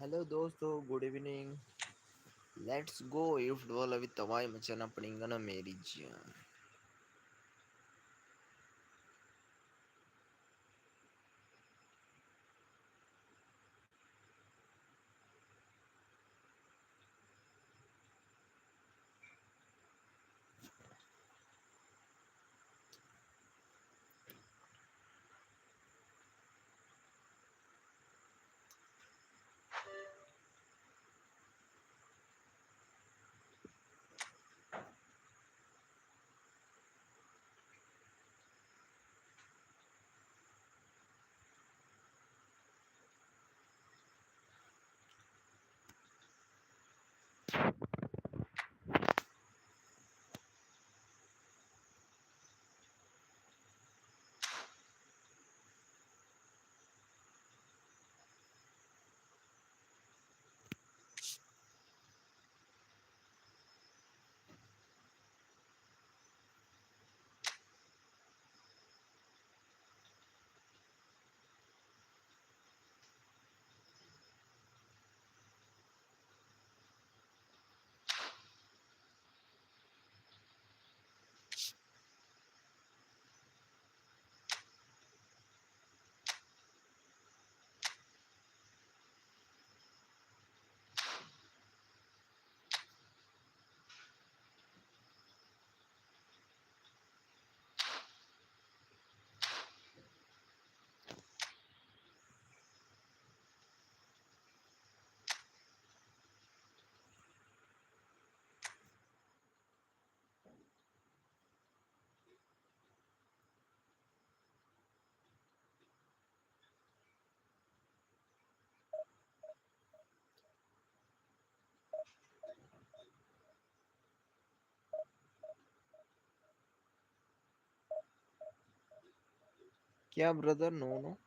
Hello दोस्तों, good evening. Let's go ये football अभी तबाही मचाना पड़ेगा ना मेरी जान। क्या brother? No no.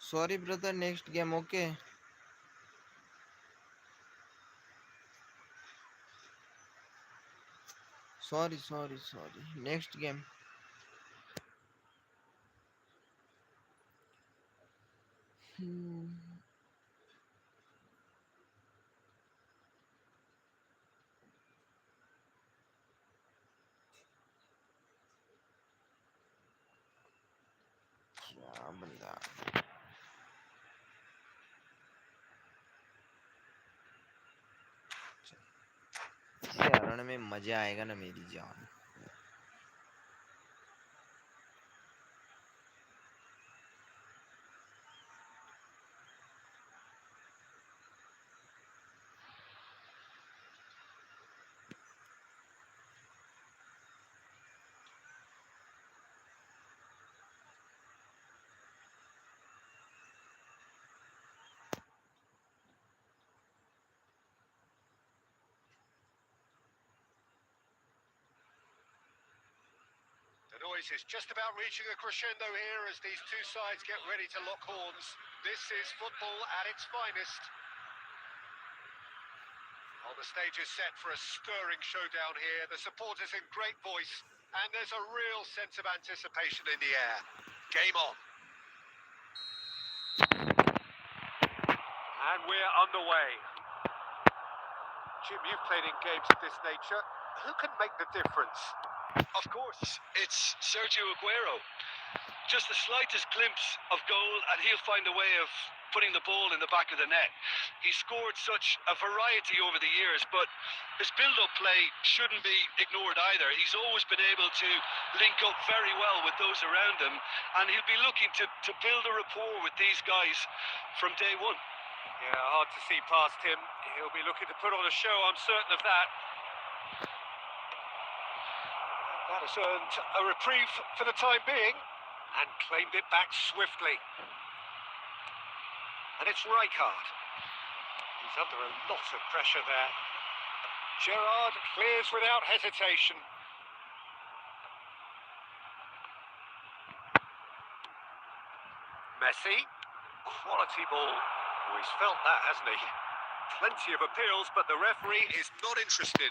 Sorry brother, next game. Okay, sorry sorry sorry, next game. क्या बंदा, इस हरण में मजा आएगा ना मेरी जान। this is just about reaching a crescendo here as these two sides get ready to lock horns. This is football at its finest. Well, the stage is set for a stirring showdown here. The supporters in great voice, and there's a real sense of anticipation in the air. Game on. And we're underway. Jim, you've played in games of this nature. Who can make the difference? Of course, it's Sergio Aguero. Just the slightest glimpse of goal and he'll find a way of putting the ball in the back of the net. He's scored such a variety over the years, but his build-up play shouldn't be ignored either. He's always been able to link up very well with those around him, and he'll be looking to build a rapport with these guys from day one. Yeah, hard to see past him. He'll be looking to put on a show, I'm certain of that. That has earned a reprieve for the time being, and claimed it back swiftly. And it's Rijkaard. He's under a lot of pressure there. Gerrard clears without hesitation. Messi. Quality ball. Oh, he's felt that, hasn't he? Plenty of appeals, but the referee is not interested.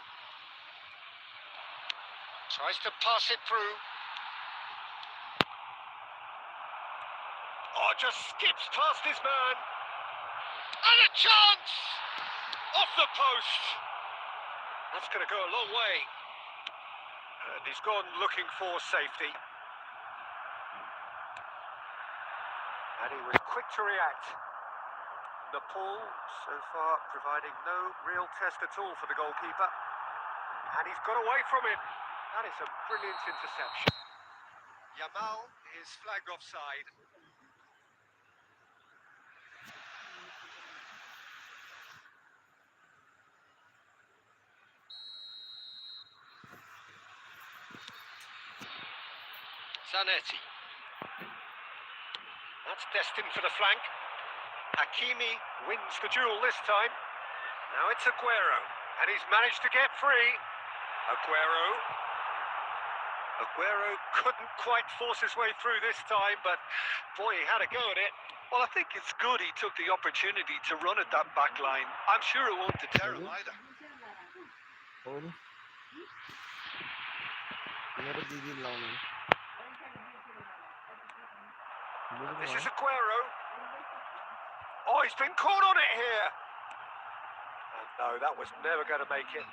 Tries to pass it through. Oh, just skips past his man. And a chance! Off the post. That's going to go a long way. And he's gone looking for safety. And he was quick to react. Nepal, so far, providing no real test at all for the goalkeeper. And he's got away from it. That is a brilliant interception. Yamal is flagged offside. Zanetti. That's destined for the flank. Hakimi wins the duel this time. Now it's Aguero, and he's managed to get free. Aguero couldn't quite force his way through this time, but boy, he had a go at it. Well, I think it's good he took the opportunity to run at that back line. I'm sure it won't deter him either. This is Aguero. Oh, he's been caught on it here. And no, that was never going to make it.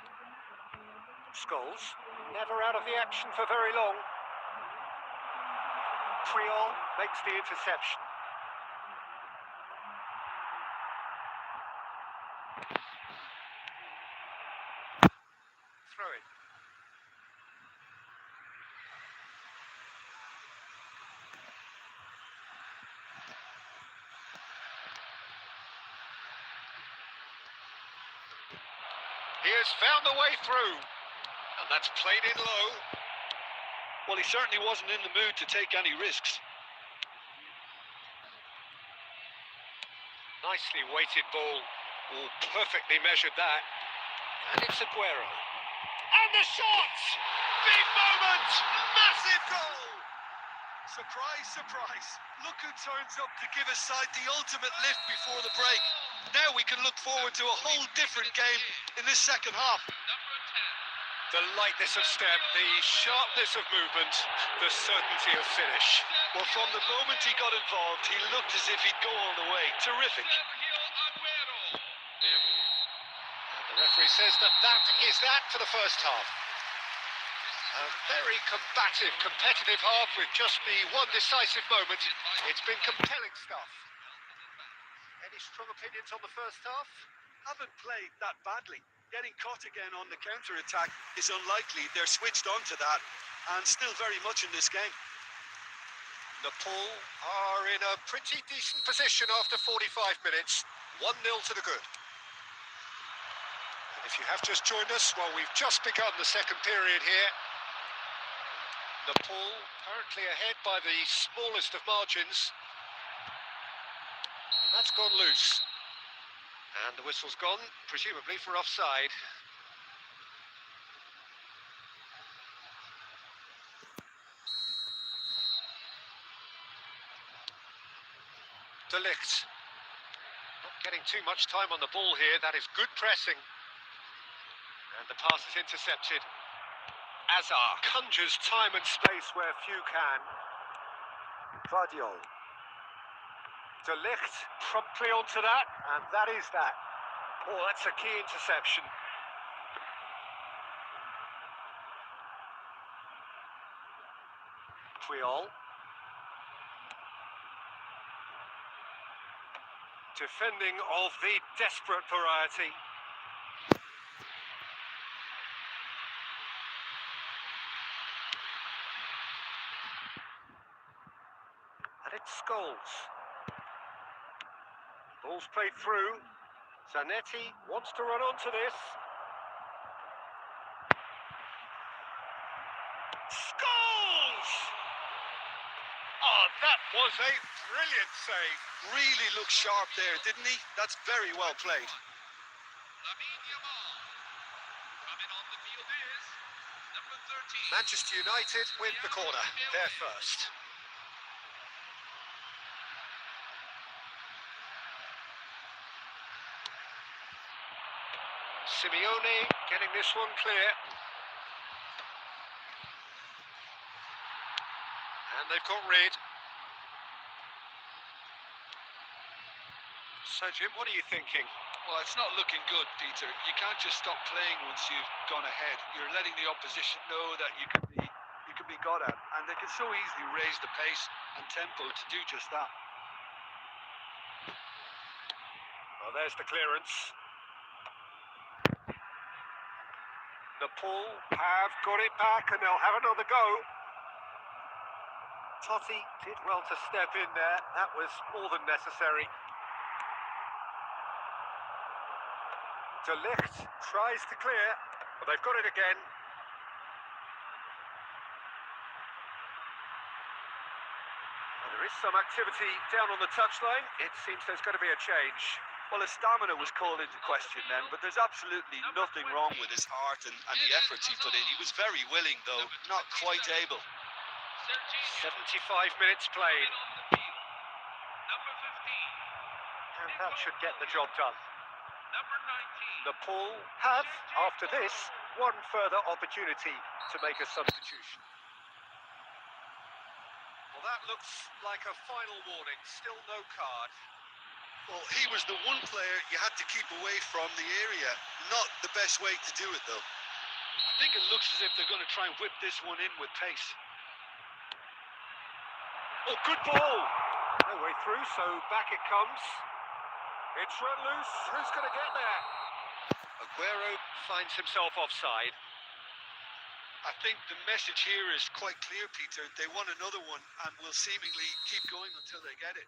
Scholes, never out of the action for very long. Puyol makes the interception. Throw it. He has found the way through, and that's played in low. Well, he certainly wasn't in the mood to take any risks. Nicely weighted ball. Oh, perfectly measured that. And it's Aguero. And the shot! Big moment! Massive goal! Surprise, surprise. Look who turns up to give his side the ultimate lift before the break. Now we can look forward to a whole different game in this second half. The lightness of step, the sharpness of movement, the certainty of finish. Well, from the moment he got involved, he looked as if he'd go all the way. Terrific. The referee says that is that for the first half. A very combative, competitive half with just the one decisive moment. It's been compelling stuff. Any strong opinions on the first half? Haven't played that badly. Getting caught again on the counter-attack is unlikely. They're switched on to that and still very much in this game. Nepal are in a pretty decent position after 45 minutes. 1-0 to the good. And if you have just joined us, well, we've just begun the second period here. Nepal currently ahead by the smallest of margins. And that's gone loose. And the whistle's gone, presumably for offside. De Ligt. Not getting too much time on the ball here. That is good pressing. And the pass is intercepted. Azar conjures time and space where few can. Vardiol. De Ligt promptly onto that, and that is that. Oh, that's a key interception. Puyol. Defending of the desperate variety. And it's Scholes. Ball's played through. Zanetti wants to run onto this. Scholes! Oh, that was a brilliant save. Really looked sharp there, didn't he? That's very well played. Manchester United with the corner. They're first. Simeone getting this one clear. And they've got rid. So, Jim, what are you thinking? Well, it's not looking good, Peter. You can't just stop playing once you've gone ahead. You're letting the opposition know that you can be got at, and they can so easily raise the pace and tempo to do just that. Well, there's the clearance. Nepal have got it back, and they'll have another go. Totti did well to step in there. That was more than necessary. De Ligt tries to clear, but they've got it again. Well, there is some activity down on the touchline. It seems there's going to be a change. Well, his stamina was called into question then, but there's absolutely nothing wrong with his heart and the efforts he put in. He was very willing, though, not quite able. 75 minutes played. And that should get the job done. Nepal have, after this, one further opportunity to make a substitution. Well, that looks like a final warning. Still no card. Well, he was the one player you had to keep away from the area. Not the best way to do it, though. I think it looks as if they're going to try and whip this one in with pace. Oh, good ball! No way through, so back it comes. It's run loose. Who's going to get there? Aguero finds himself offside. I think the message here is quite clear, Peter. They want another one and will seemingly keep going until they get it.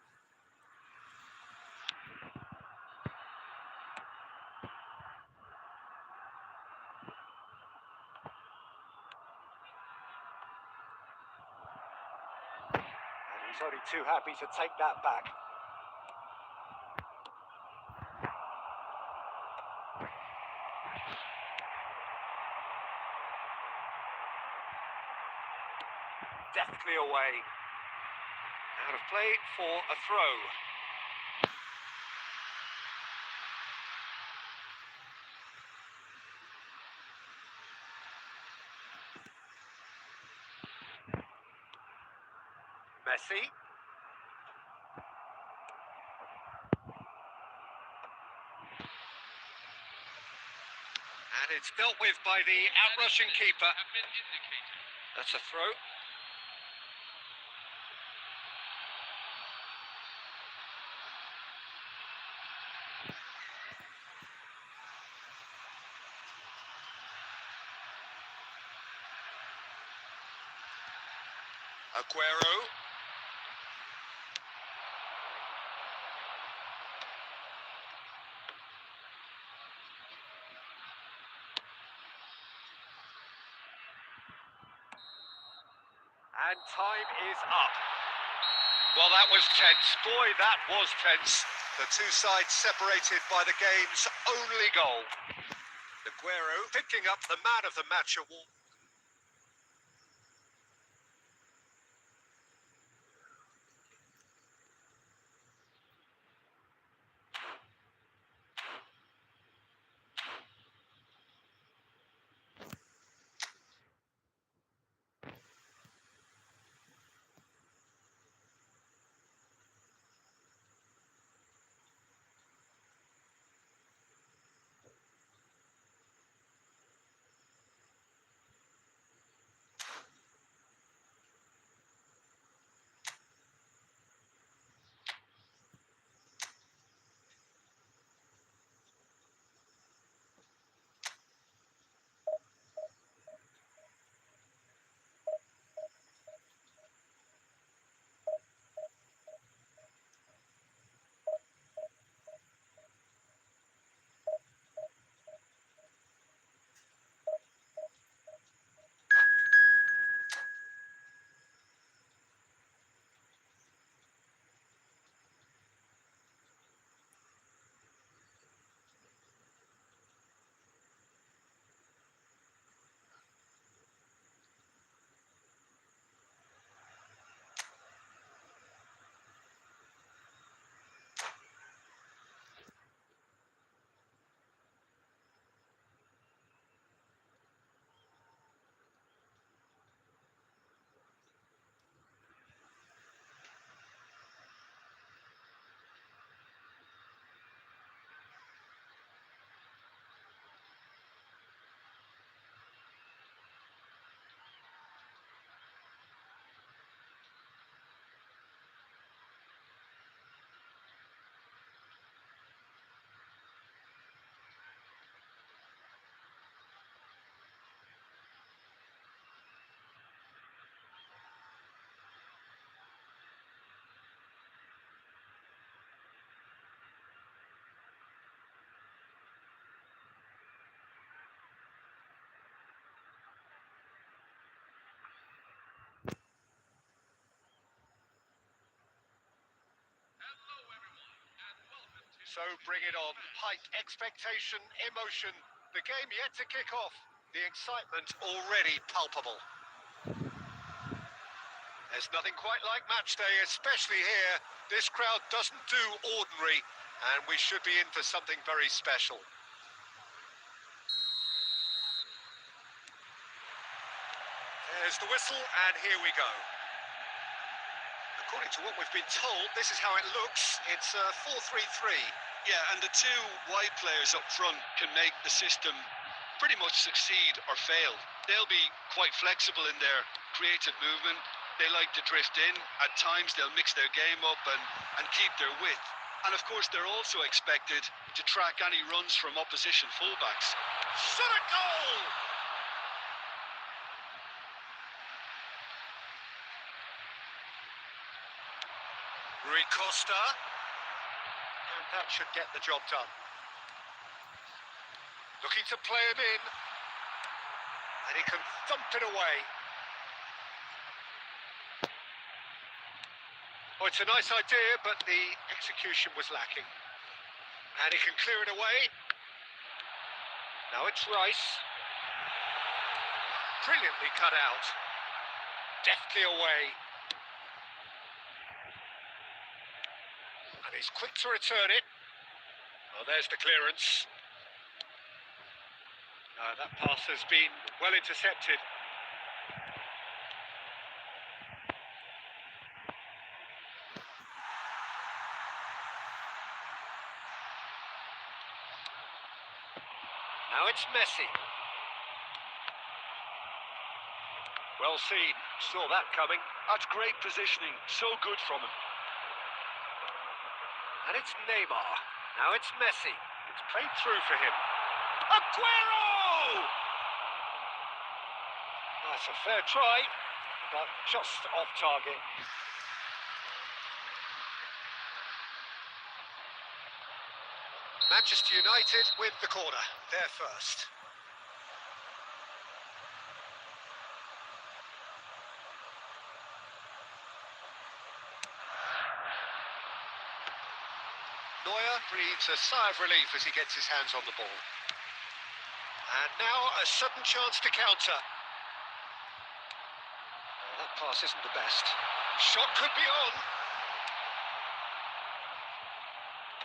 And he's only too happy to take that back. Deftly away. Out of play for a throw. Messi. And it's dealt with by the outrushing keeper. That's a throw. Aguero. And time is up. Well, that was tense. Boy, that was tense. The two sides separated by the game's only goal. Aguero picking up the man of the match award. So bring it on. Height, expectation, emotion. The game yet to kick off. The excitement already palpable. There's nothing quite like match day, especially here. This crowd doesn't do ordinary, and we should be in for something very special. There's the whistle, and here we go. According to what we've been told, this is how it looks. It's 4-3-3. Yeah, and the two wide players up front can make the system pretty much succeed or fail. They'll be quite flexible in their creative movement. They like to drift in. At times they'll mix their game up and keep their width. And of course they're also expected to track any runs from opposition fullbacks. Shot a goal! Rui Costa. And that should get the job done. Looking to play him in. And he can thump it away. Oh, it's a nice idea, but the execution was lacking. And he can clear it away. Now it's Rice. Brilliantly cut out. Deftly away. And he's quick to return it. Oh, there's the clearance. That pass has been well intercepted. Now it's Messi. Well seen. Saw that coming. That's great positioning. So good from him. And it's Neymar. Now it's Messi. It's played through for him. Aguero! That's a fair try, but just off target. Manchester United with the corner. They're first. Neuer breathes a sigh of relief as he gets his hands on the ball. And now a sudden chance to counter. Oh, that pass isn't the best. Shot could be on.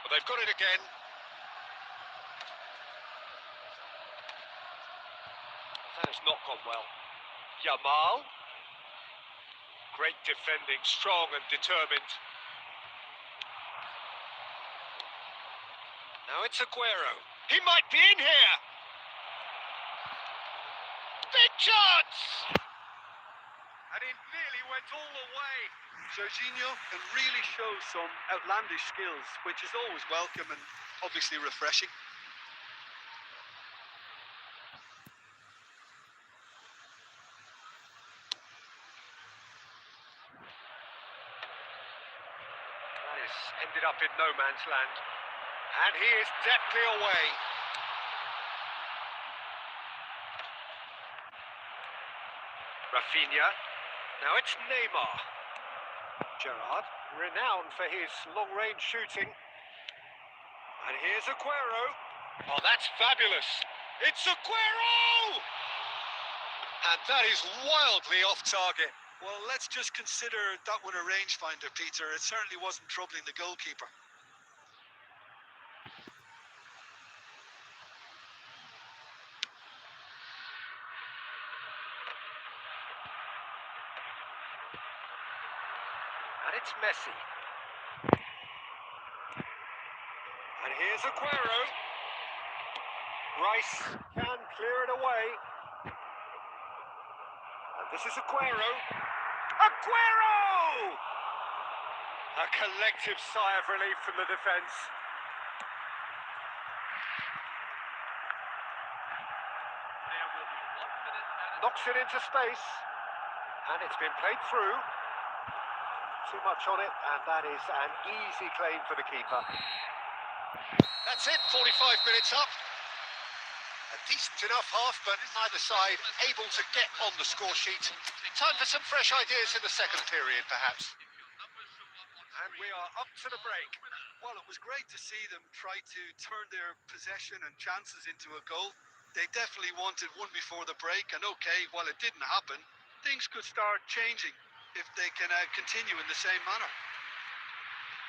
But they've got it again. That has not gone well. Yamal. Great defending, strong and determined. Now it's Aguero. He might be in here. Big chance! And it nearly went all the way. Jorginho can really show some outlandish skills, which is always welcome and obviously refreshing. That is ended up in no man's land. And he is deftly away. Rafinha. Now it's Neymar. Gerrard, renowned for his long-range shooting. And here's Aguero. Oh, that's fabulous. It's Aguero! And that is wildly off target. Well, let's just consider that one a rangefinder, Peter. It certainly wasn't troubling the goalkeeper. And it's Messi. And here's Aguero. Rice can clear it away. And this is Aguero. Aguero! A collective sigh of relief from the defence. Knocks it into space. And it's been played through. Too much on it, and that is an easy claim for the keeper. That's it, 45 minutes up. A decent enough half, but neither side able to get on the score sheet. Time for some fresh ideas in the second period, perhaps. And We are up to the break. Well, it was great to see them try to turn their possession and chances into a goal. They definitely wanted one before the break, and okay, while it didn't happen, things could start changing if they can continue in the same manner.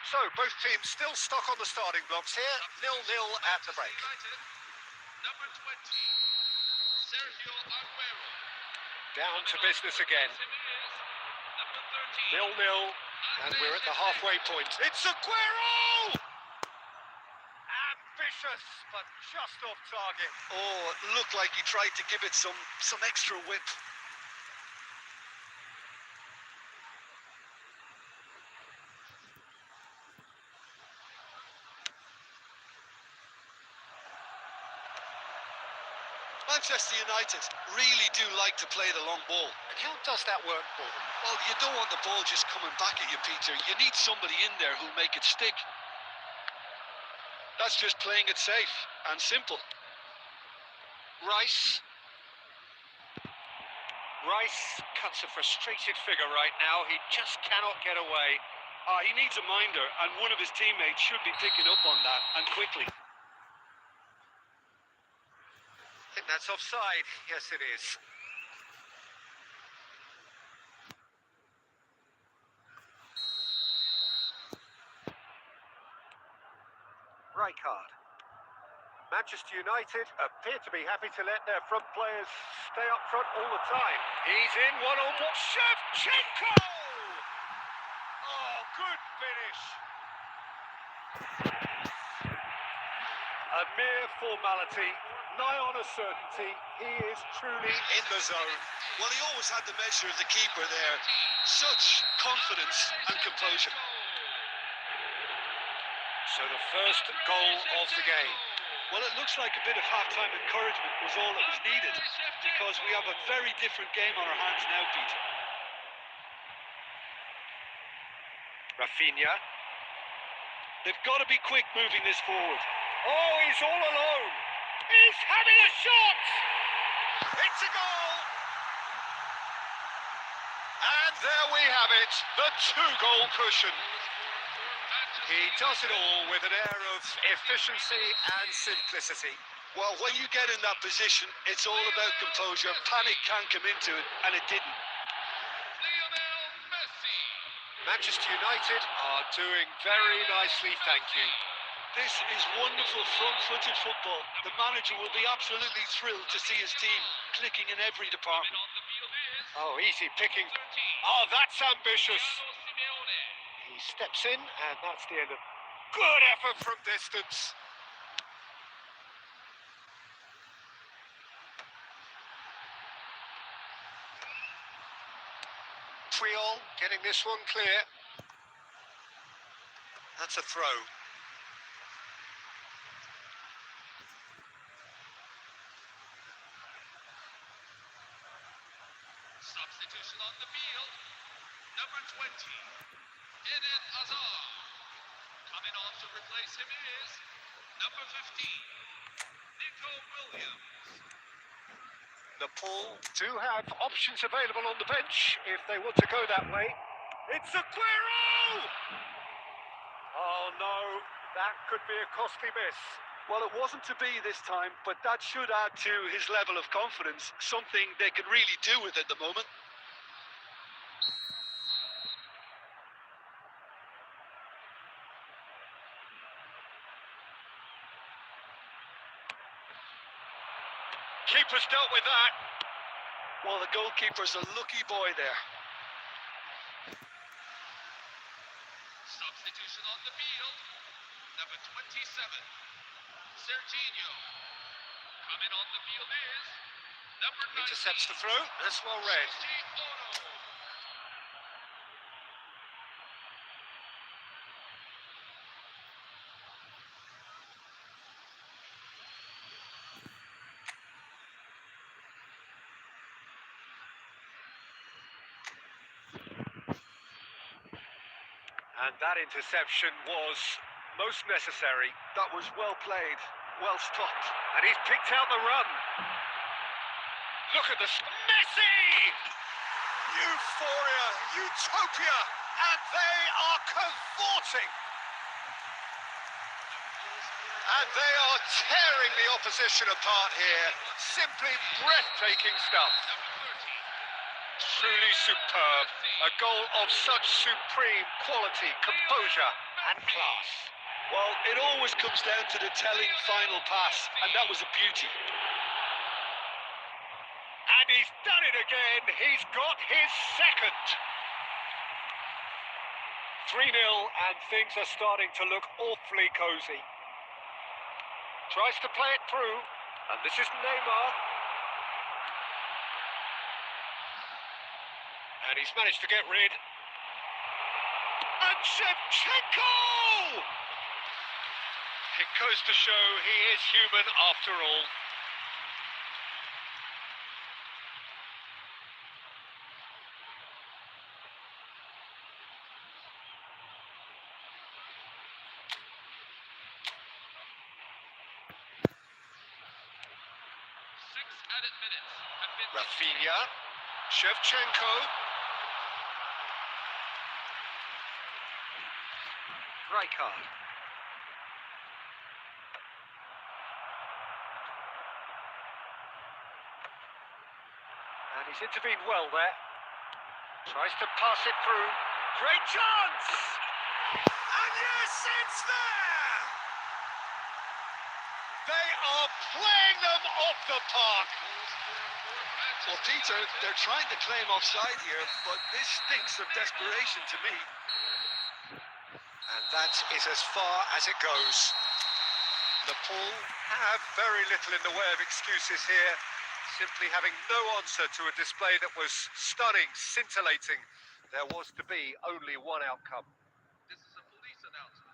So, both teams still stuck on the starting blocks here. 0-0 at the break. Number 20, Sergio Aguero. Down to business again. Number 13, 0-0, and we're at the halfway point. It's Aguero! Ambitious, but just off target. Oh, it looked like he tried to give it some extra whip. Manchester United really do like to play the long ball. And how does that work for them? Well, you don't want the ball just coming back at you, Peter. You need somebody in there who'll make it stick. That's just playing it safe and simple. Rice cuts a frustrated figure right now. He just cannot get away. He needs a minder, and one of his teammates should be picking up on that, and quickly. I think that's offside. Yes, it is. Rijkaard. Manchester United appear to be happy to let their front players stay up front all the time. He's in one-on-one. Shevchenko! Oh, good finish. A mere formality, nigh on a certainty. He is truly in the zone. Well, he always had the measure of the keeper there. Such confidence and composure. So the first goal of the game. Well, it looks like a bit of half-time encouragement was all that was needed, because we have a very different game on our hands now, Peter. Rafinha. They've got to be quick moving this forward. Oh, he's all alone. He's having a shot. It's a goal. And there we have it, the two-goal cushion. He does it all with an air of efficiency and simplicity. Well, when you get in that position, it's all about composure. Panic can come into it, and it didn't. Manchester United are doing very nicely, thank you. This is wonderful front-footed football. The manager will be absolutely thrilled to see his team clicking in every department. Oh, easy picking. Oh, that's ambitious. He steps in, and that's the end of... Good effort from distance. Triol getting this one clear. That's a throw. Substitution on the field. Number 20, Eden Hazard. Coming on to replace him is number 15, Nico Williams. Nepal do have options available on the bench if they want to go that way. It's Aguero! Oh no, that could be a costly miss. Well, it wasn't to be this time, but that should add to his level of confidence, something they can really do with at the moment. Keeper's dealt with that. Well, the goalkeeper's a lucky boy there. Substitution on the field. Number 27, Serginho. Coming on the field is number 19. Intercepts the throw. That's well read. And that interception was most necessary. That was well played, well stopped. And he's picked out the run. Look at this. Messi! Euphoria, utopia, and They are cavorting. And they are tearing the opposition apart here. Simply breathtaking stuff. Truly superb. A goal of such supreme quality, composure and class. Well, it always comes down to the telling final pass, and that was a beauty. And he's done it again. He's got his second. 3-0 and things are starting to look awfully cosy. Tries to play it through, and this is Neymar. And he's managed to get rid. And Shevchenko! It goes to show he is human after all. Rafinha, Shevchenko. Rijkaard. And he's intervened well there. Tries to pass it through. Great chance! And yes, it's there! They are playing them off the park. Well, Peter, they're trying to claim offside here, but this stinks of desperation to me. And that is as far as it goes. Nepal have very little in the way of excuses here, simply having no answer to a display that was stunning, scintillating. There was to be only one outcome.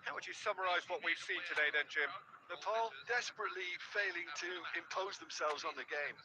How would you summarise what we've seen today then, Jim? Nepal desperately failing to impose themselves on the game.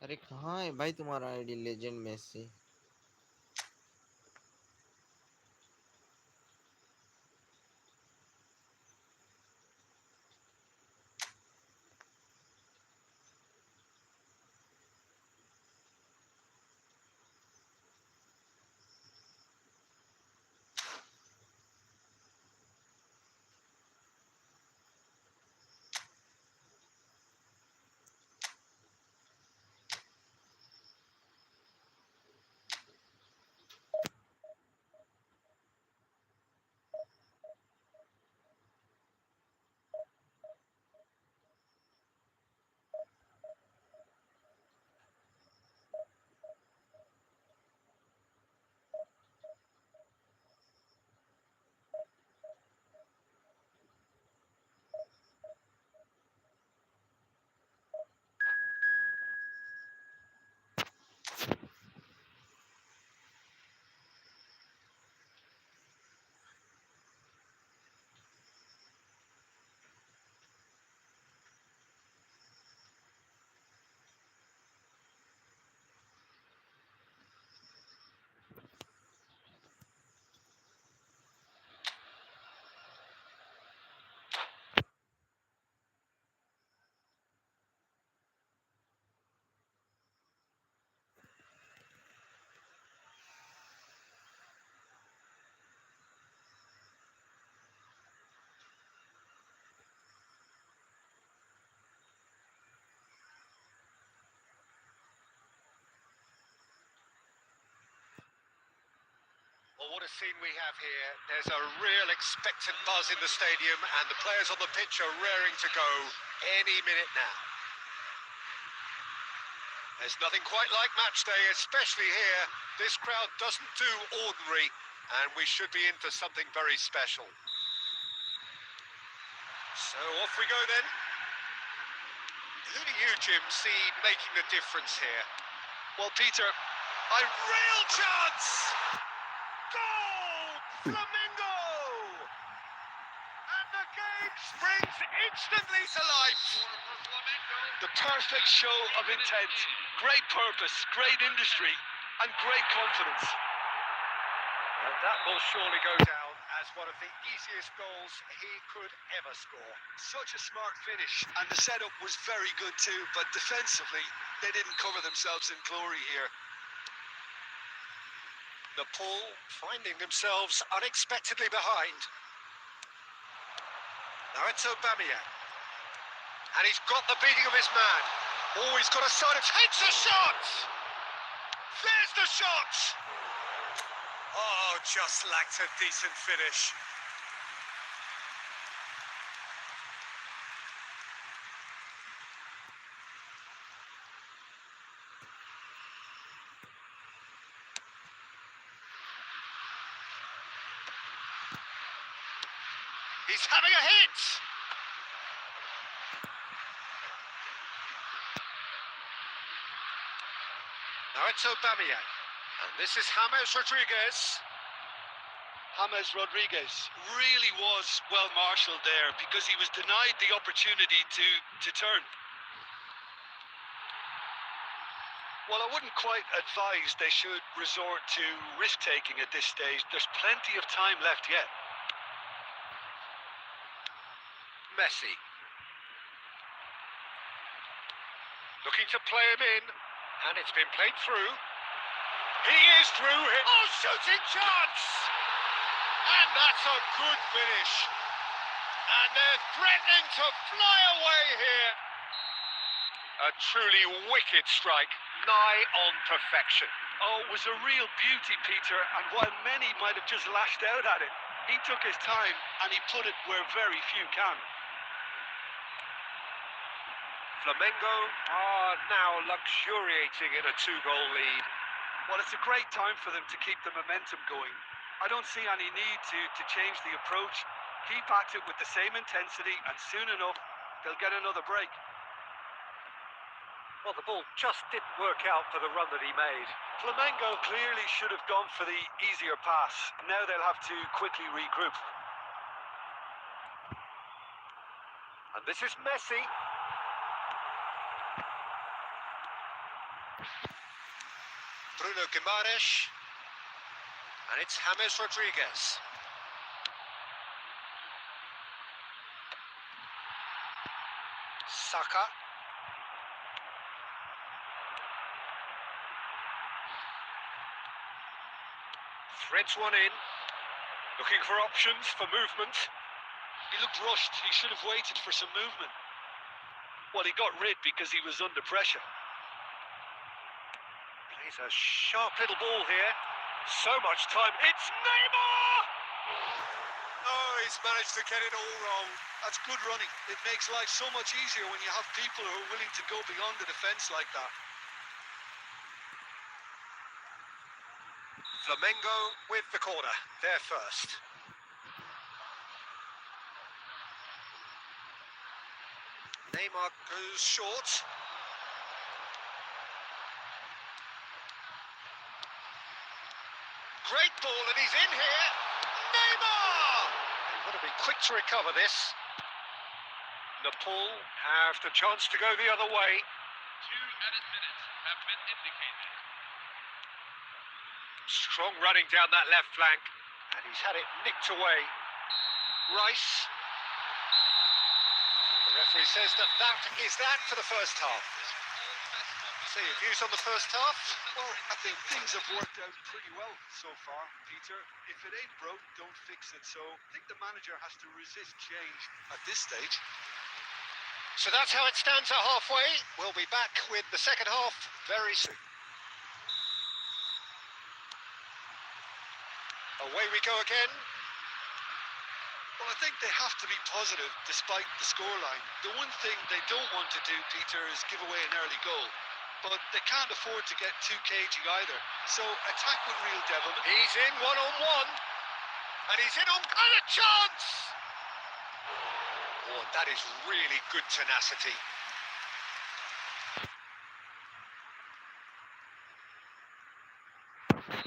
अरे कहाँ है भाई तुम्हारा ID legend Messi? Well, what a scene we have here. There's a real expectant buzz in the stadium, and the players on the pitch are raring to go any minute now. There's nothing quite like match day, especially here. This crowd doesn't do ordinary, and we should be in for something very special. So off we go then. Who do you, Jim, see making the difference here? Well, Peter, A real chance! Goal! Flamengo! And the game springs instantly to life. the perfect show of intent, great purpose, great industry, and great confidence. And that will surely go down as one of the easiest goals he could ever score. Such a smart finish, and the setup was very good too, but defensively, they didn't cover themselves in glory here. Nepal finding themselves unexpectedly behind. Now it's Aubameyang. And he's got the beating of his man. Oh, he's got a side of... Takes a shot! There's the shot! Oh, just lacked a decent finish. He's having a hit! Now it's Aubameyang. And this is James Rodriguez. James Rodriguez really was well marshalled there because he was denied the opportunity to turn. Well, I wouldn't quite advise they should resort to risk-taking at this stage. There's plenty of time left yet. Messi. Looking to play him in. And it's been played through. He is through here. Oh, shooting chance! And that's a good finish. And they're threatening to fly away here. A truly wicked strike, nigh on perfection. Oh, it was a real beauty, Peter, and while many might have just lashed out at it, he took his time and he put it where very few can. Flamengo are now luxuriating in a 2-goal lead. Well, it's a great time for them to keep the momentum going. I don't see any need to change the approach. Keep at it with the same intensity, and soon enough, they'll get another break. Well, the ball just didn't work out for the run that he made. Flamengo clearly should have gone for the easier pass. Now they'll have to quickly regroup. And this is Messi. Bruno Guimaraes. And it's James Rodriguez. Saka. Threads one in. Looking for options for movement. He looked rushed. He should have waited for some movement. Well, he got rid because he was under pressure. Plays a sharp little ball here. So much time. It's Neymar! Oh, he's managed to get it all wrong. That's good running. It makes life so much easier when you have people who are willing to go beyond the defence like that. Flamengo with the corner. They're first. Neymar goes short. Great ball, and he's in here. Neymar! They've got to be quick to recover this. Nepal have the chance to go the other way. 2 added minutes have been indicated. Strong running down that left flank, and he's had it nicked away. Rice. The referee says that is that for the first half. So your views on the first half? Well, I think things have worked out pretty well so far, Peter. If it ain't broke, don't fix it. So I think the manager has to resist change at this stage. So that's how it stands at halfway. We'll be back with the second half very soon. Away we go again. Well, I think they have to be positive despite the scoreline. The one thing they don't want to do, Peter, is give away an early goal. But they can't afford to get too cagey either. So attack with real devilment. He's in one-on-one. And he's in on and a chance! Oh, that is really good tenacity.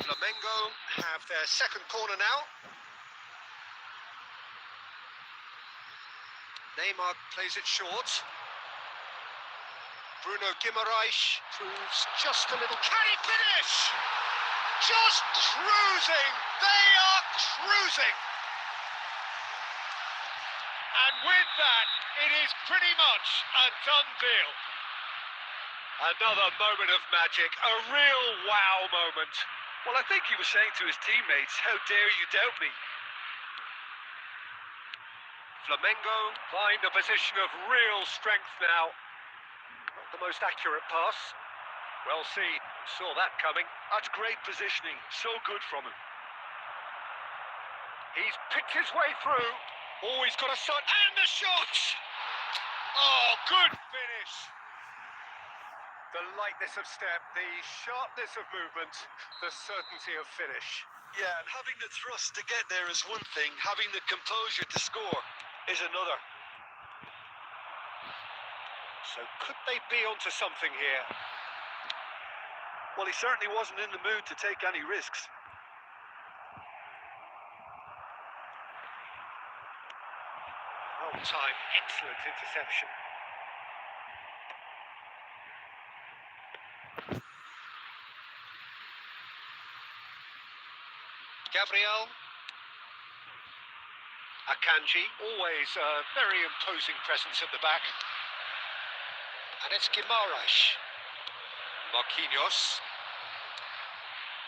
Flamengo have their second corner now. Neymar plays it short. Bruno Guimaraes proves just a little. Can he finish? Just cruising. They are cruising. And with that, it is pretty much a done deal. Another moment of magic, a real wow moment. Well, I think he was saying to his teammates, how dare you doubt me? Flamengo find a position of real strength now. Not the most accurate pass. Well seen, saw that coming. That's great positioning. So good from him. He's picked his way through. Oh, he's got a shot, and the shot! Oh, good finish. The lightness of step, the sharpness of movement, the certainty of finish. Yeah, and having the thrust to get there is one thing. Having the composure to score is another. So could they be onto something here? Well, he certainly wasn't in the mood to take any risks. Well timed, excellent interception. Gabriel. Akanji, always a very imposing presence at the back. And it's Guimaraes. Marquinhos.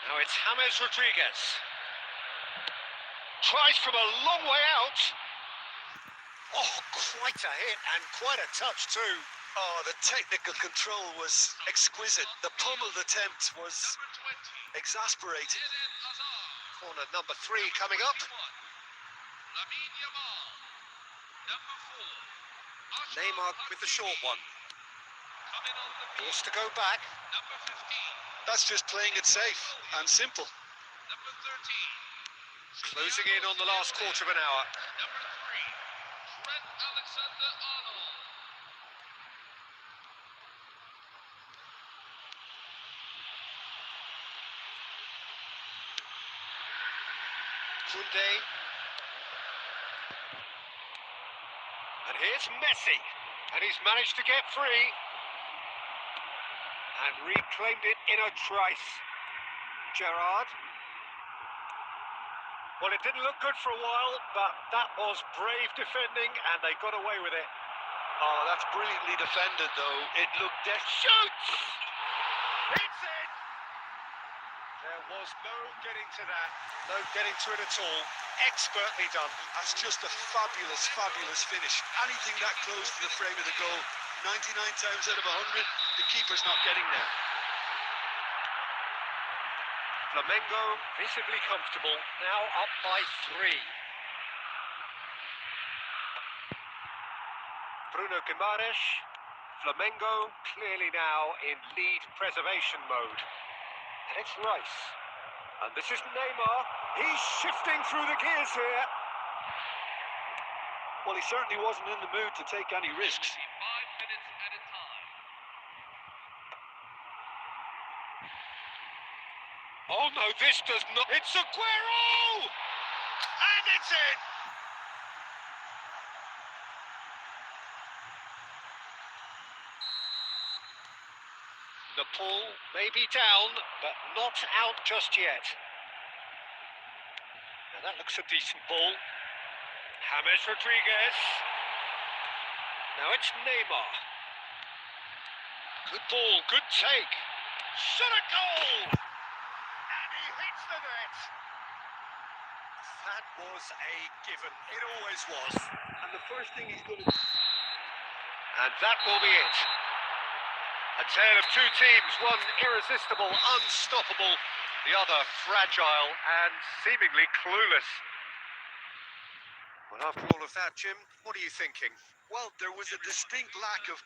Now it's James Rodriguez. Tries from a long way out. Oh, quite a hit and quite a touch too. Oh, the technical control was exquisite. The pummeled attempt was exasperating. Corner number 3 coming up. Neymar with the short one. Forced to go back. That's just playing it safe and simple. Closing in on the last quarter of an hour. Koundé. And here's Messi. And he's managed to get free. And reclaimed it in a trice. Gerrard. Well, it didn't look good for a while, but that was brave defending, and they got away with it. Oh, that's brilliantly defended, though. It looked shoots! It's in! There was no getting to that. No getting to it at all. Expertly done. That's just a fabulous, fabulous finish. Anything that close to the frame of the goal, 99 times out of 100, the keeper's not getting there. Flamengo visibly comfortable, now up by 3. Bruno Guimaraes. Flamengo clearly now in lead preservation mode. And it's Rice. And this is Neymar. He's shifting through the gears here. Well, he certainly wasn't in the mood to take any risks. 5 minutes at a time. Oh no, this does not. It's Aguero! And it's in! The pull may be down, but not out just yet. Now that looks a decent ball. James Rodriguez. Now it's Neymar. Good ball, good take. Shot a goal! And he hits the net. That was a given. It always was. And the first thing he's going to... And that will be it. A tale of two teams, one irresistible, unstoppable, the other fragile and seemingly clueless. Well, after all of that, Jim, what are you thinking? Well, there was a distinct lack of...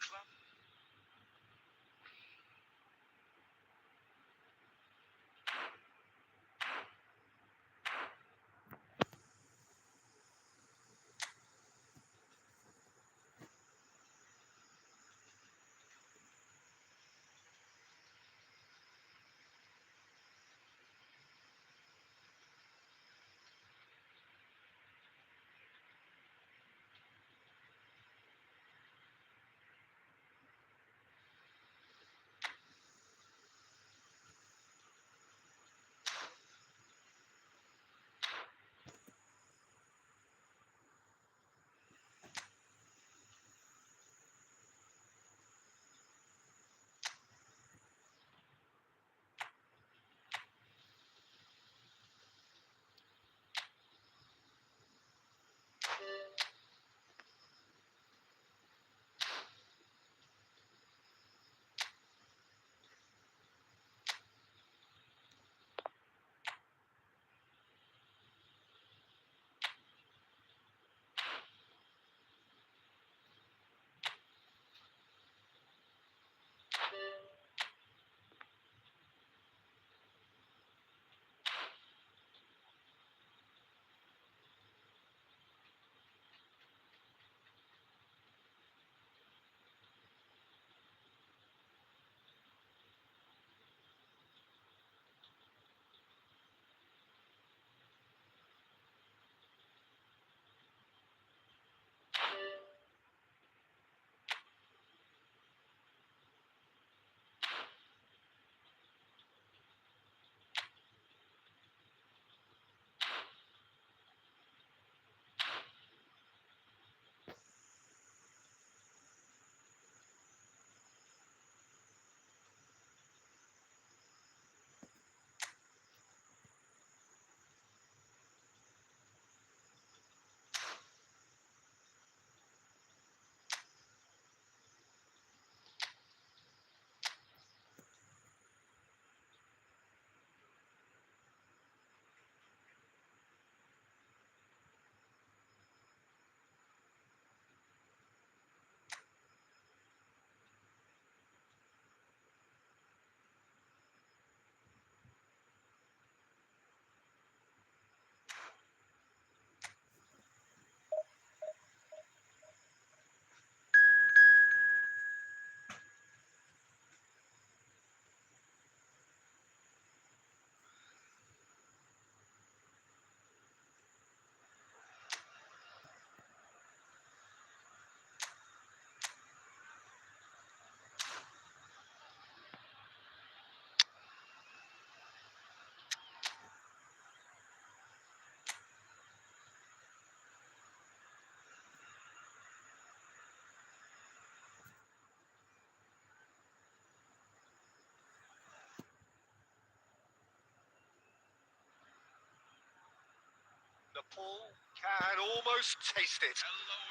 The pull can almost taste it.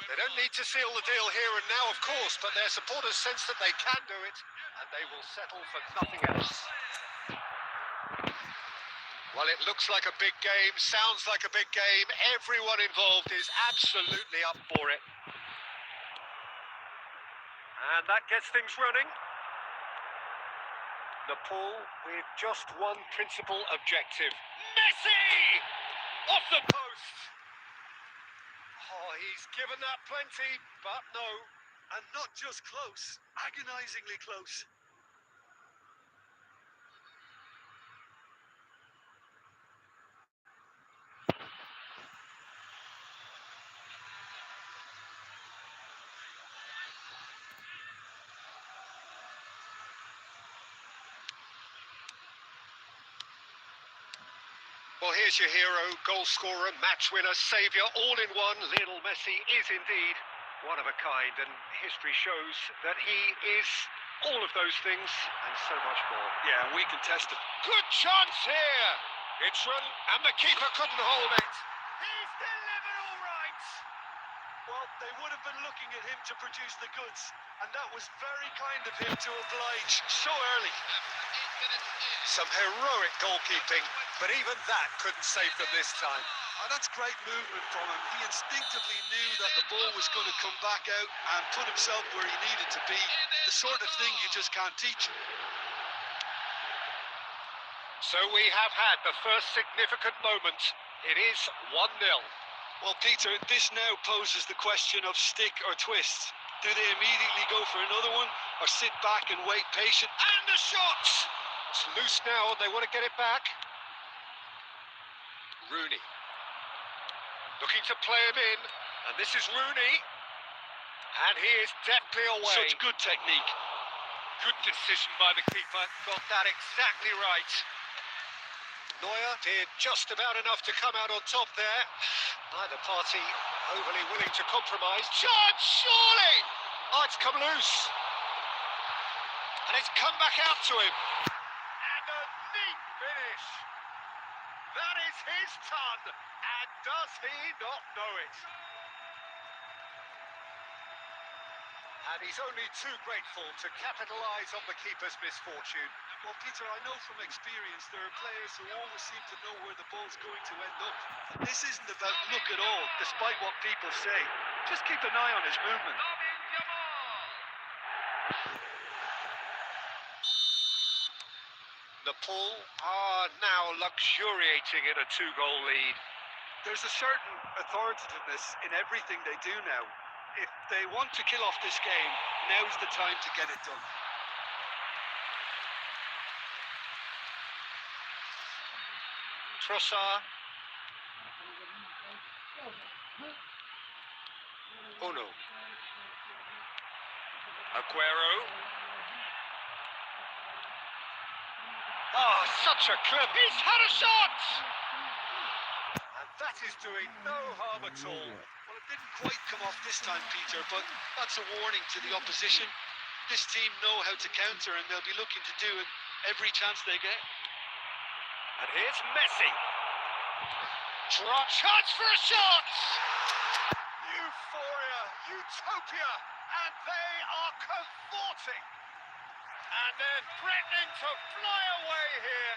They don't need to seal the deal here and now, of course, but their supporters sense that they can do it, and they will settle for nothing else. Well, it looks like a big game, sounds like a big game. Everyone involved is absolutely up for it. And that gets things running. The pull with just one principal objective. Messi! Off the post! Oh, he's given that plenty, but no. And not just close, agonisingly close. Well, here's your hero, goal scorer, match winner, saviour, all in one. Lionel Messi is indeed one of a kind, and history shows that he is all of those things and so much more. Yeah, and we can test it. Good chance here! It's run, and the keeper couldn't hold it. He's delivered all right! Well, they would have been looking at him to produce the goods, and that was very kind of him to oblige so early. Some heroic goalkeeping, but even that couldn't save them this time. Oh, that's great movement from him. He instinctively knew that the ball was going to come back out and put himself where he needed to be. The sort of thing you just can't teach. So we have had the first significant moment. It is 1-0. Well, Peter, this now poses the question of stick or twist. Do they immediately go for another one or sit back and wait patient? And the shot! It's loose now and they want to get it back. Rooney. Looking to play him in. And this is Rooney. And he is deftly away. Such good technique. Good decision by the keeper. Got that exactly right. Neuer did just about enough to come out on top there. Neither party overly willing to compromise. Chance, surely! Oh, it's come loose. And it's come back out to him. And a neat finish. That is his ton. And does he not know it? And he's only too grateful to capitalise on the keeper's misfortune. Well, Peter, I know from experience there are players who always seem to know where the ball's going to end up. And this isn't about luck at all, despite what people say. Just keep an eye on his movement. The pull are now luxuriating in a 2-goal lead. There's a certain authoritativeness in everything they do now. If they want to kill off this game, now's the time to get it done. Trossard. Oh no. Aguero. Oh, such a clip. He's had a shot! And that is doing no harm at all. Well, it didn't quite come off this time, Peter, but that's a warning to the opposition. This team know how to counter, and they'll be looking to do it every chance they get. And here's Messi. Drop chance for a shot! Euphoria, utopia, and they are cavorting. And they're threatening to fly away here.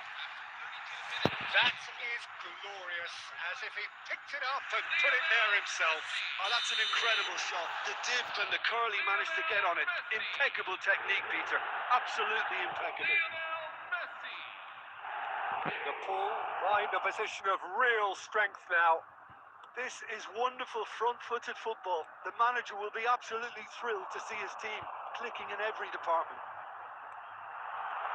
That is glorious, as if he picked it up and put it there himself. Oh, that's an incredible shot. The dip and the curl he managed to get on it. Impeccable technique, Peter. Absolutely impeccable. The pull, find a position of real strength now. This is wonderful front-footed football. The manager will be absolutely thrilled to see his team clicking in every department.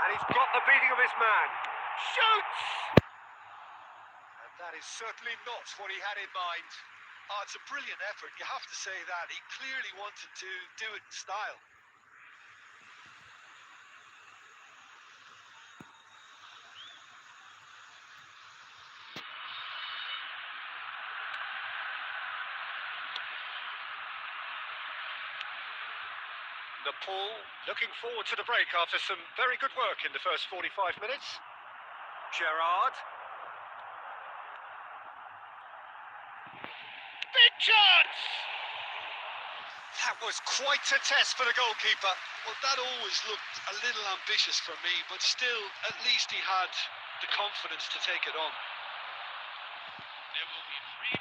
And he's got the beating of his man. Shoots! And that is certainly not what he had in mind. Oh, it's a brilliant effort, you have to say that. He clearly wanted to do it in style. The pull, looking forward to the break after some very good work in the first 45 minutes. Gerrard. Chance! That was quite a test for the goalkeeper. Well, that always looked a little ambitious for me, but still, at least he had the confidence to take it on.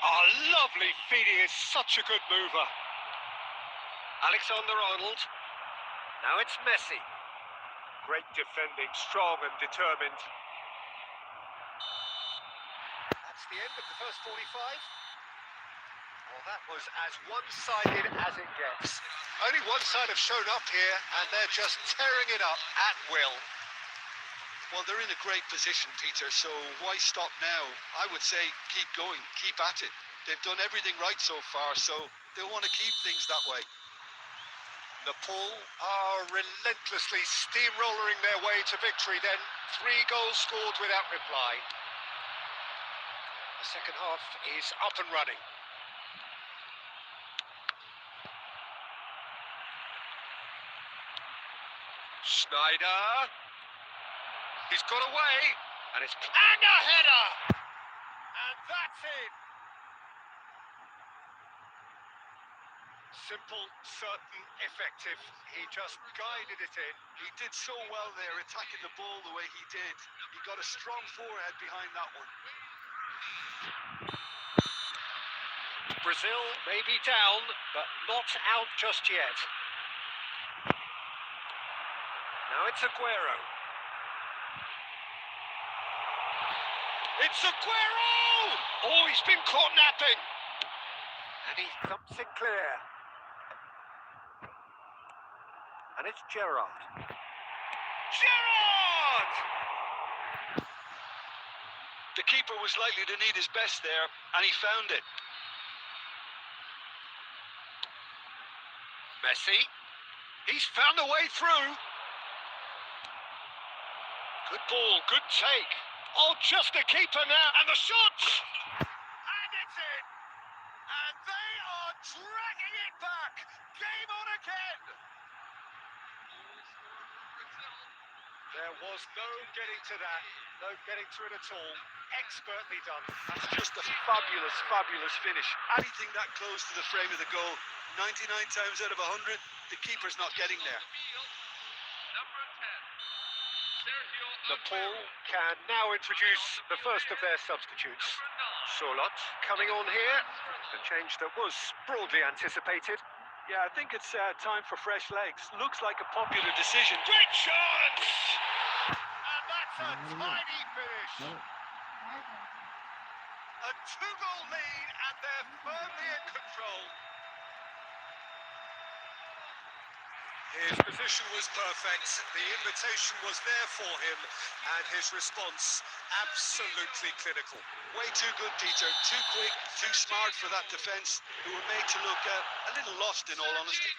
Oh, lovely feeding is such a good mover. Alexander-Arnold. Now it's Messi. Great defending, strong and determined. That's the end of the first 45. Well, that was as one-sided as it gets. Only one side have shown up here, and they're just tearing it up at will. Well, they're in a great position, Peter, so why stop now? I would say keep going, keep at it. They've done everything right so far, so they'll want to keep things that way. Nepal are relentlessly steamrolling their way to victory then. 3 goals scored without reply. The second half is up and running. Schneider. He's got away. And it's and a header! And that's it! Simple, certain, effective. He just guided it in. He did so well there, attacking the ball the way he did. He got a strong forehead behind that one. Brazil may be down, but not out just yet. Now it's Aguero. It's Aguero! Oh, he's been caught napping. And he thumps it clear. And it's Gerrard. Gerrard! The keeper was likely to need his best there, and he found it. Messi. He's found a way through. Good ball, good take. Oh, just a keeper now. And the shot! And it's in! And they are dragging it back! Game on again! There was no getting to that. No getting to it at all. Expertly done. That's just a fabulous, fabulous finish. Anything that close to the frame of the goal, 99 times out of 100, the keeper's not getting there. Nepal can now introduce the first of their substitutes. Sorloth coming on here. A change that was broadly anticipated. Yeah, I think it's time for fresh legs. Looks like a popular decision. Great chance! And that's a tidy finish. A 2-goal lead, and they're firmly in control. His position was perfect. The invitation was there for him, and his response absolutely clinical. Way too good, Peter. Too quick, too smart for that defence, who were made to look a little lost, in all honesty.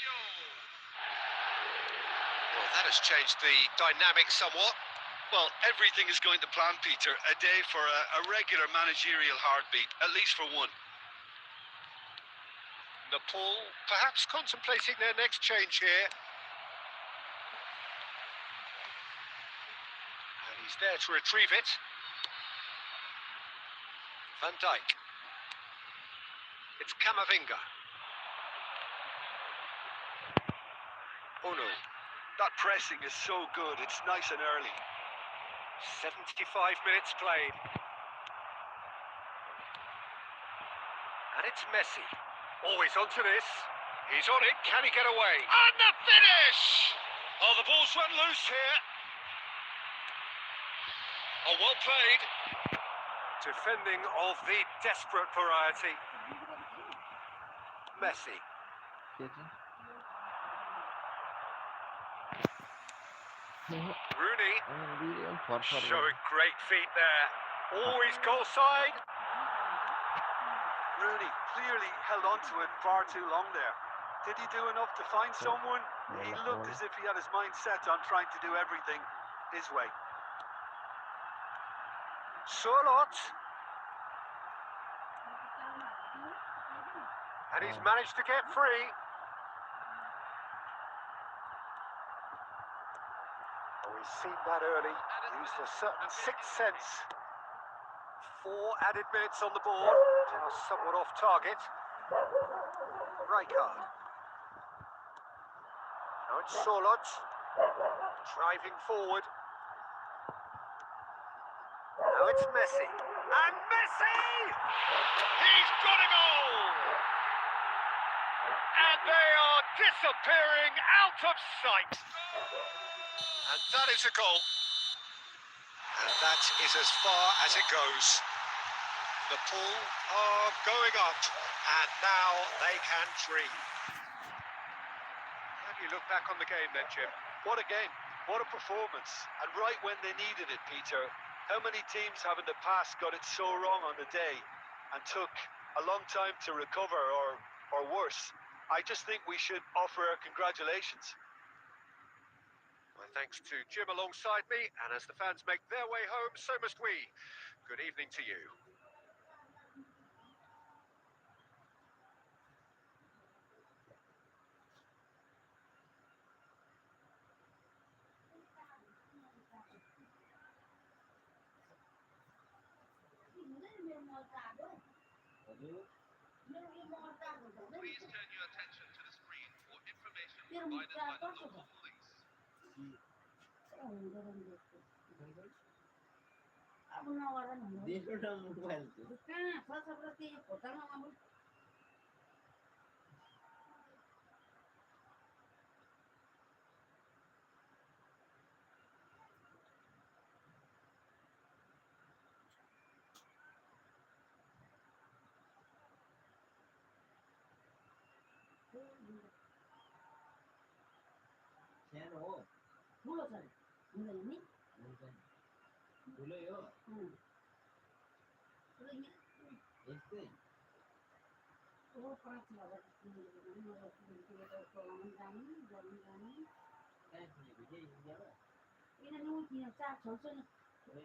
Well, that has changed the dynamic somewhat. Well, everything is going to plan, Peter. A day for a regular managerial heartbeat, at least for one. Nepal perhaps contemplating their next change here. And he's there to retrieve it. Van Dijk. It's Camavinga. Oh no. That pressing is so good. It's nice and early. 75 minutes played. And it's Messi. Always onto this. He's on it. Can he get away? And the finish! Oh, the ball's run loose here. Oh, well played. Defending of the desperate variety. Messi. Rooney. Showing great feet there. Always goal side. Rooney clearly held on to it far too long there. Did he do enough to find someone? He looked as if he had his mind set on trying to do everything his way. Sorloth. And he's managed to get free. Oh, he's seen that early. Used a certain sixth sense. 4 added minutes on the board. Now somewhat off target. Rijkaard. Now it's Sorloth. Driving forward. Now it's Messi. And Messi! He's got a goal! And they are disappearing out of sight. And that is a goal. And that is as far as it goes. The pool are going up, and now they can dream. How do you look back on the game then, Jim? What a game. What a performance. And right when they needed it, Peter. How many teams have in the past got it so wrong on the day and took a long time to recover or worse? I just think we should offer our congratulations. My thanks to Jim alongside me, and as the fans make their way home, so must we. Good evening to you. Please turn your attention to the screen for information provided by the local police. देखो ना mobile से सानो हो ठुलो छ हुँदैन नि ठुलै हो यस्तै ओ 5,000 चलाउनु जाने गर्नु जाने कहाँ किनेको के इन्डियामा किन नि किन 4 छौँ नि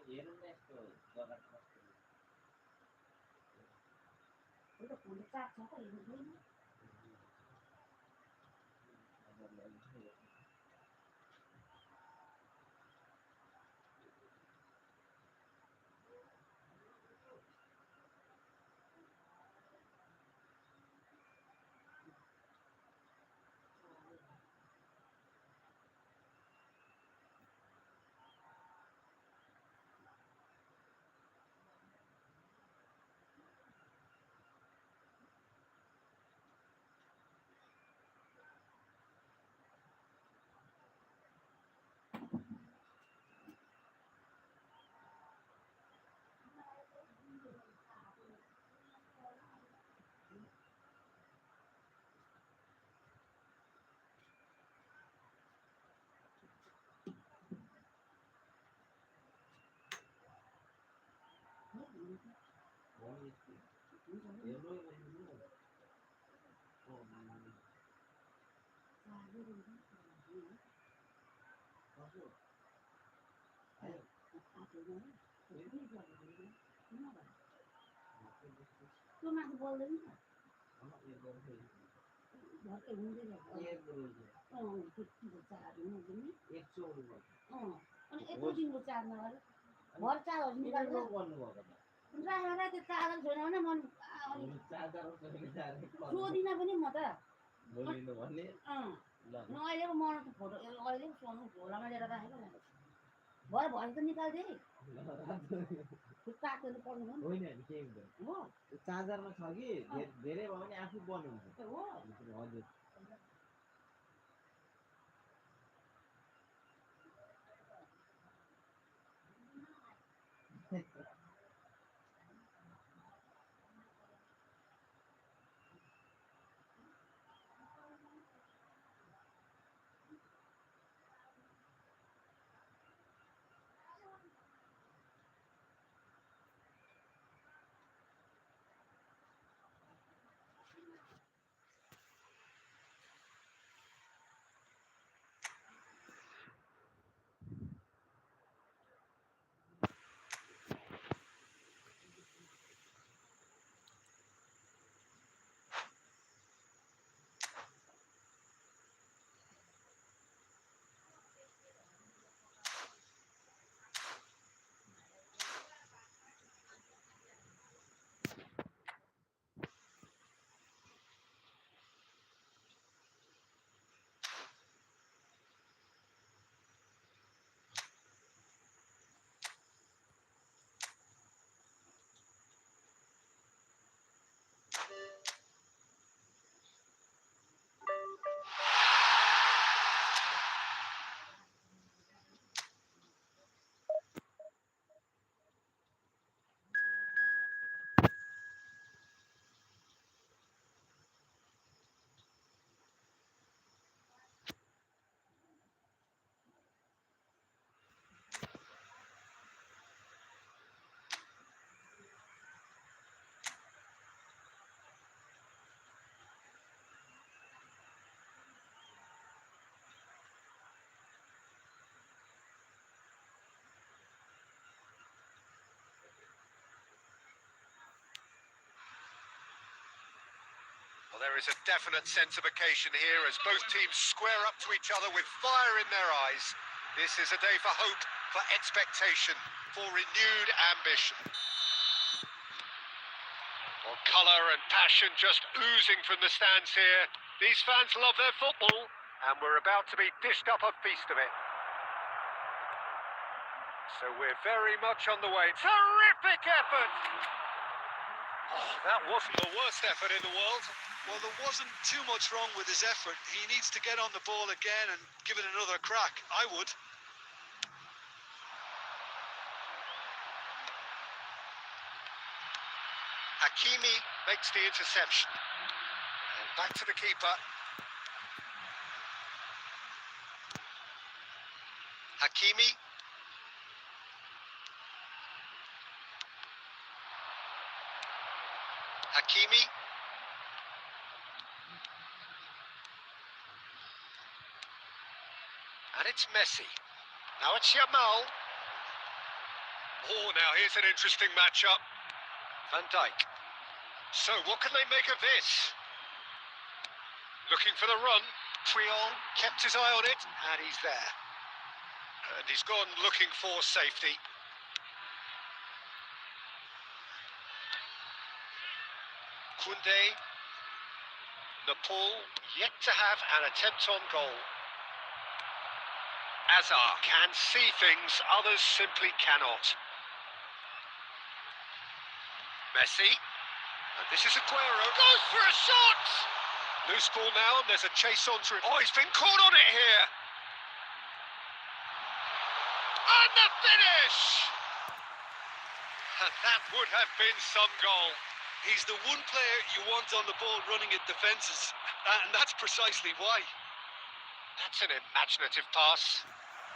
हेरौँ न यस्तो जग्गा कस्तो हो त फुल 4 छ त हेर्नु नि त्यो माथि बोल्दैन त घरकै हुँदैन त्यतिको चार्ज हुँदैन अनि यत्रो दिनको चार्ज नगरेर भर चार्जहरू निकालेर राखेर त्यो चार्जर छैन भने म सोधिनँ पनि म त अहिलेको मलाई त फोटो अहिलेको सोनु झोलामा लिएर राखेको भरे भरे त निकालिदिए त्यो चार्जरले पढ्नु होइन केही हुँदैन हो चार्जरमा छ कि धेरै भयो भने आफू बन्द हुन्छ हो हजुर Well, there is a definite sense of occasion here as both teams square up to each other with fire in their eyes. This is a day for hope, for expectation, for renewed ambition. Well, colour and passion just oozing from the stands here. These fans love their football, and we're about to be dished up a feast of it. So we're very much on the way. Terrific effort! Oh, that wasn't the worst effort in the world. Well, there wasn't too much wrong with his effort. He needs to get on the ball again and give it another crack. I would. Hakimi makes the interception. And back to the keeper. Hakimi. Hakimi. And it's Messi. Now it's Yamal. Oh, now here's an interesting matchup. Van Dijk. So what can they make of this? Looking for the run. Puyol kept his eye on it, and he's there. And he's gone looking for safety. Koundé. Nepal yet to have an attempt on goal. Azar can see things others simply cannot. Messi. And this is Aguero. Goes for a shot! Loose ball now, and there's a chase on through. Oh, he's been caught on it here. And the finish! And that would have been some goal. He's the one player you want on the ball running at defences, and that's precisely why. That's an imaginative pass.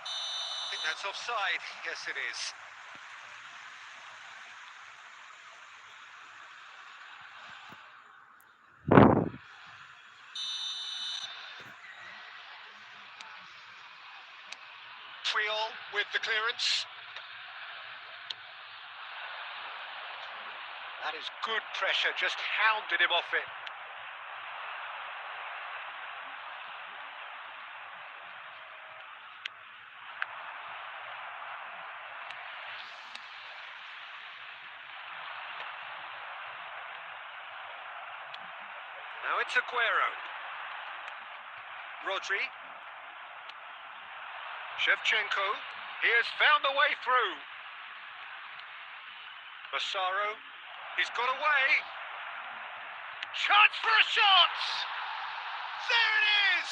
I think that's offside. Yes, it is. Puyol with the clearance. That is good pressure, just hounded him off it. Now it's Aguero. Rodri. Shevchenko. He has found the way through. Massaro. He's got away. Chance for a shot! There it is!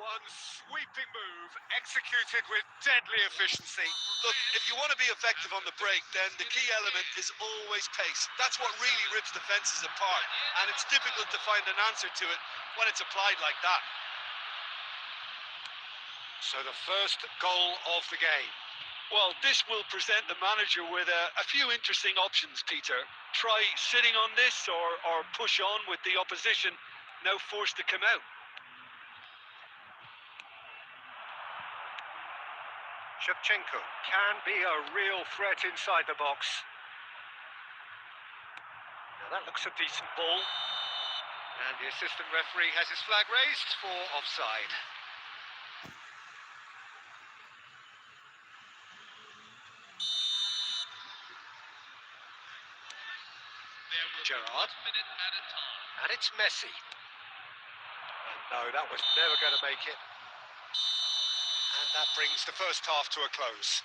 One sweeping move, executed with deadly efficiency. Look, if you want to be effective on the break, then the key element is always pace. That's what really rips defences apart, and it's difficult to find an answer to it when it's applied like that. So the first goal of the game. Well, this will present the manager with a few interesting options, Peter. Try sitting on this or push on with the opposition, now forced to come out. Shevchenko can be a real threat inside the box. Now that looks a decent ball. And the assistant referee has his flag raised for offside. Gerrard. And it's Messi. And no, that was never going to make it. And that brings the first half to a close.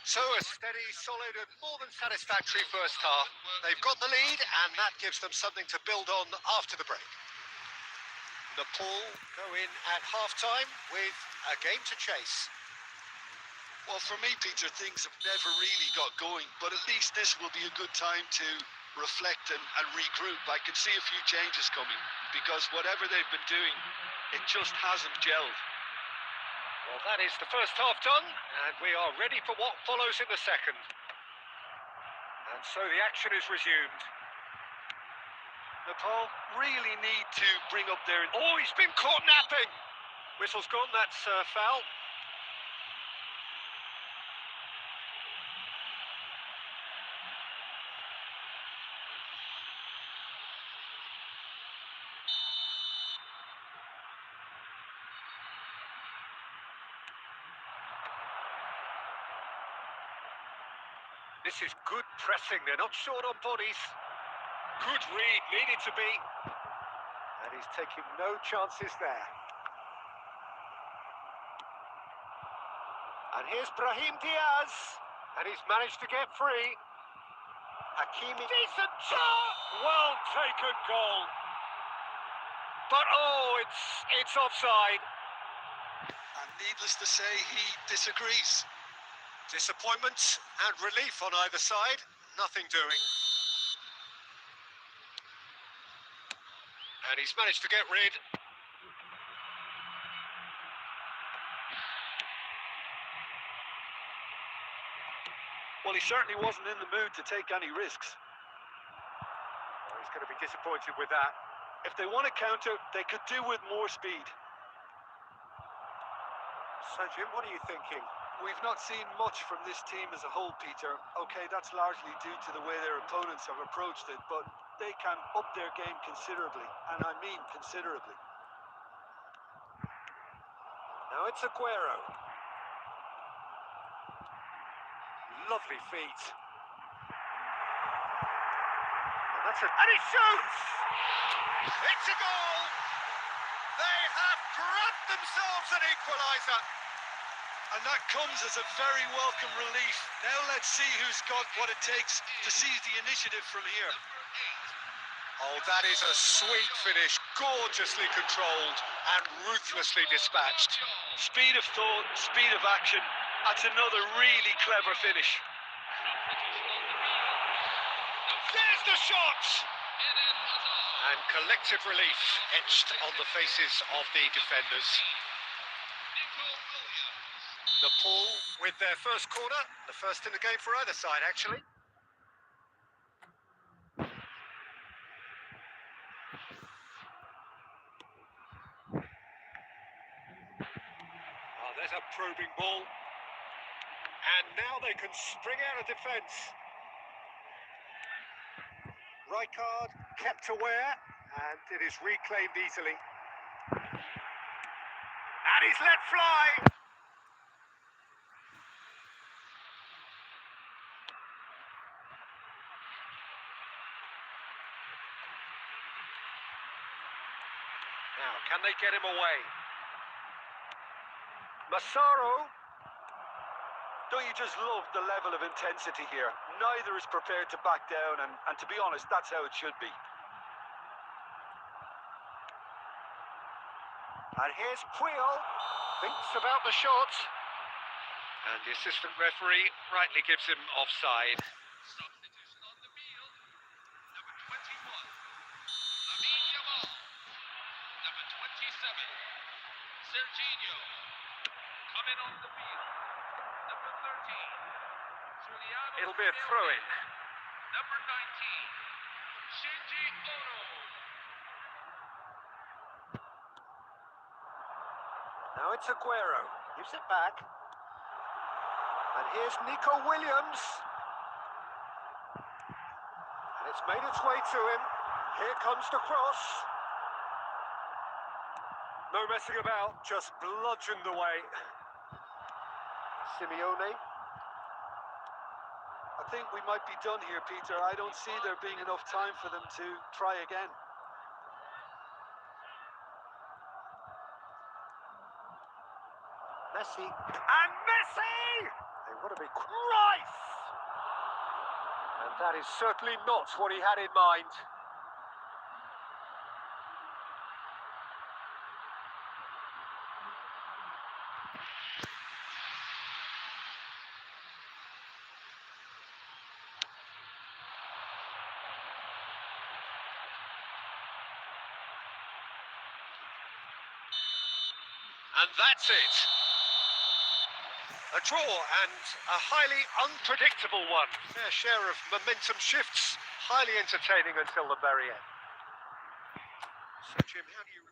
So a steady, solid and more than satisfactory first half. They've got the lead and that gives them something to build on after the break. Nepal go in at half-time with a game to chase. Well, for me, Peter, things have never really got going, but at least this will be a good time to reflect and regroup. I can see a few changes coming because whatever they've been doing, it just hasn't gelled. Well, that is the first half done, and we are ready for what follows in the second. And so the action is resumed. Nepal really need to bring up their... Oh, he's been caught napping! Whistle's gone, that's foul. This is good pressing. They're not short on bodies. Good read, needed to be. And he's taking no chances there. And here's Brahim Diaz. And he's managed to get free. Hakimi. Decent shot! Well taken goal. But oh, it's offside. And needless to say, he disagrees. Disappointment and relief on either side. Nothing doing. And he's managed to get rid. Well, he certainly wasn't in the mood to take any risks. Oh, he's going to be disappointed with that. If they want to counter, they could do with more speed. So, Jim, what are you thinking? We've not seen much from this team as a whole, Peter. Okay, that's largely due to the way their opponents have approached it, but they can up their game considerably, and I mean considerably. Now it's Aguero. Lovely feet. And he shoots! It's a goal! They have grabbed themselves an equaliser. And that comes as a very welcome relief. Now let's see who's got what it takes to seize the initiative from here. Oh, that is a sweet finish, gorgeously controlled and ruthlessly dispatched. Speed of thought, speed of action. That's another really clever finish. There's the shot! And collective relief etched on the faces of the defenders. The Pool with their first corner, the first in the game for either side, actually. Oh, there's a probing ball. And now they can spring out of defence. Rijkaard kept aware, and it is reclaimed easily. And he's let fly! Now, can they get him away? Massaro. Don't you just love the level of intensity here? Neither is prepared to back down, and to be honest, that's how it should be. And here's Puyol, thinks about the shot. And the assistant referee rightly gives him offside. Substitution on the field. Number 21, Lamine Yamal. Number 27, Serginho. Coming on the field. Number 13, Giuliano. It'll be a throw-in. Number 19, Shinji Ono. Now it's Aguero, gives it back. And here's Nico Williams. And it's made its way to him. Here comes the cross. No messing about, just bludgeoned away. Simeone. I think we might be done here, Peter. I don't see there being enough time for them to try again. Messi. And Messi! They want to be Christ! And that is certainly not what he had in mind. And that's it. A draw and a highly unpredictable one. Fair share of momentum shifts, highly entertaining until the very end. So, Jim, how do you...